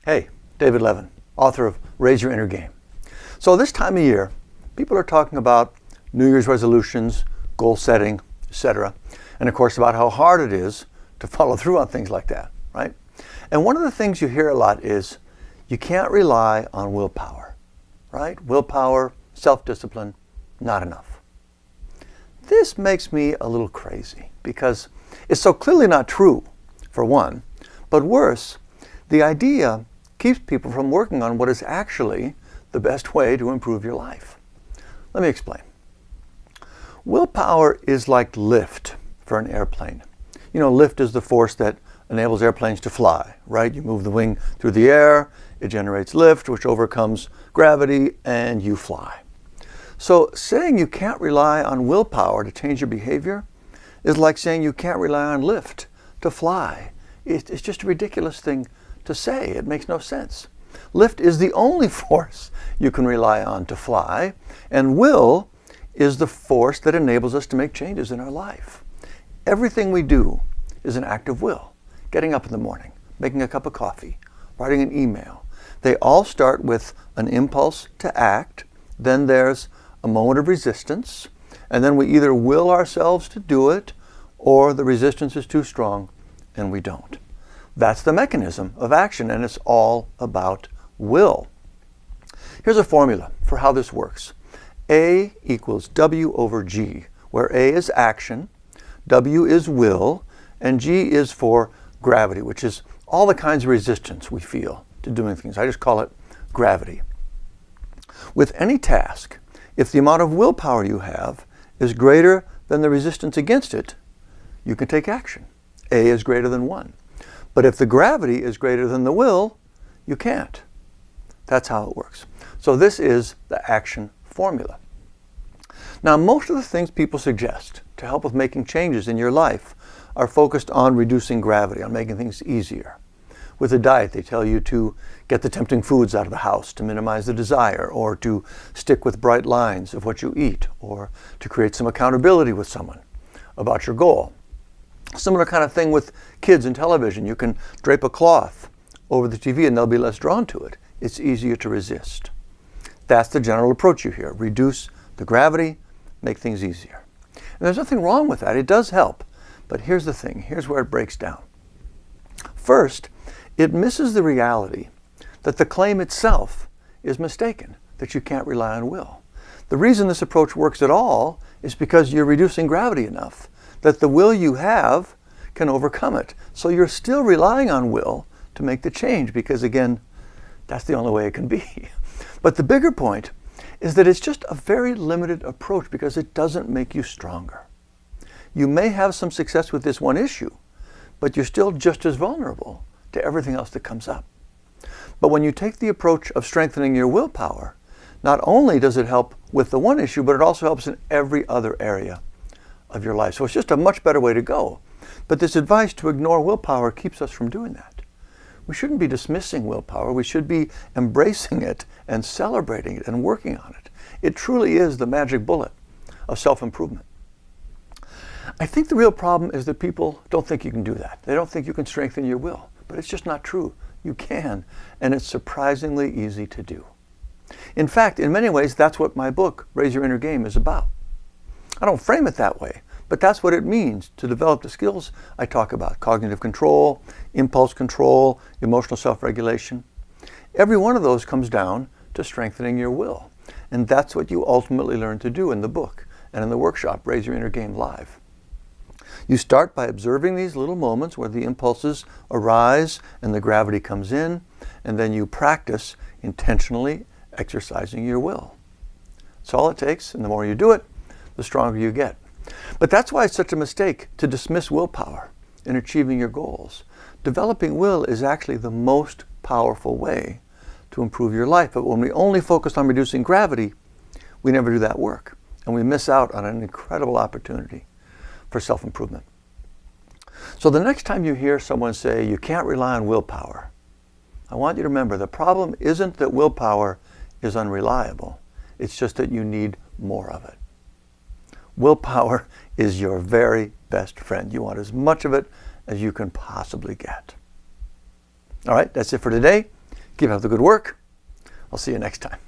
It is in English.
Hey, David Levin, author of Raise Your Inner Game. So this time of year, people are talking about New Year's resolutions, goal setting, etc. And of course about how hard it is to follow through on things like that, right? And one of the things you hear a lot is you can't rely on willpower, right? Willpower, self-discipline, not enough. This makes me a little crazy because it's so clearly not true, for one, but worse, the idea keeps people from working on what is actually the best way to improve your life. Let me explain. Willpower is like lift for an airplane. You know, lift is the force that enables airplanes to fly, right? You move the wing through the air, it generates lift, which overcomes gravity, and you fly. So saying you can't rely on willpower to change your behavior is like saying you can't rely on lift to fly. It's just a ridiculous thing to say. It makes no sense. Lift is the only force you can rely on to fly, and will is the force that enables us to make changes in our life. Everything we do is an act of will. Getting up in the morning, making a cup of coffee, writing an email. They all start with an impulse to act, then there's a moment of resistance, and then we either will ourselves to do it, or the resistance is too strong and we don't. That's the mechanism of action, and it's all about will. Here's a formula for how this works. A equals W over G, where A is action, W is will, and G is for gravity, which is all the kinds of resistance we feel to doing things. I just call it gravity. With any task, if the amount of willpower you have is greater than the resistance against it, you can take action. A is greater than 1. But if the gravity is greater than the will, you can't. That's how it works. So this is the action formula. Now, most of the things people suggest to help with making changes in your life are focused on reducing gravity, on making things easier. With a diet, they tell you to get the tempting foods out of the house to minimize the desire, or to stick with bright lines of what you eat, or to create some accountability with someone about your goal. Similar kind of thing with kids and television. You can drape a cloth over the TV and they'll be less drawn to it. It's easier to resist. That's the general approach you hear. Reduce the gravity, make things easier. And there's nothing wrong with that. It does help. But here's the thing. Here's where it breaks down. First, it misses the reality that the claim itself is mistaken, that you can't rely on will. The reason this approach works at all is because you're reducing gravity enough that the will you have can overcome it. So you're still relying on will to make the change, because again, that's the only way it can be. But the bigger point is that it's just a very limited approach because it doesn't make you stronger. You may have some success with this one issue, but you're still just as vulnerable to everything else that comes up. But when you take the approach of strengthening your willpower, not only does it help with the one issue, but it also helps in every other area of your life. So it's just a much better way to go. But this advice to ignore willpower keeps us from doing that. We shouldn't be dismissing willpower. We should be embracing it and celebrating it and working on it. It truly is the magic bullet of self-improvement. I think the real problem is that people don't think you can do that. They don't think you can strengthen your will. But it's just not true. You can, and it's surprisingly easy to do. In fact, in many ways, that's what my book, Raise Your Inner Game, is about. I don't frame it that way, but that's what it means to develop the skills I talk about: cognitive control, impulse control, emotional self-regulation. Every one of those comes down to strengthening your will. And that's what you ultimately learn to do in the book and in the workshop, Raise Your Inner Game Live. You start by observing these little moments where the impulses arise and the gravity comes in, and then you practice intentionally exercising your will. That's all it takes, and the more you do it, the stronger you get. But that's why it's such a mistake to dismiss willpower in achieving your goals. Developing will is actually the most powerful way to improve your life. But when we only focus on reducing gravity, we never do that work. And we miss out on an incredible opportunity for self-improvement. So the next time you hear someone say you can't rely on willpower, I want you to remember the problem isn't that willpower is unreliable. It's just that you need more of it. Willpower is your very best friend. You want as much of it as you can possibly get. All right, that's it for today. Keep up the good work. I'll see you next time.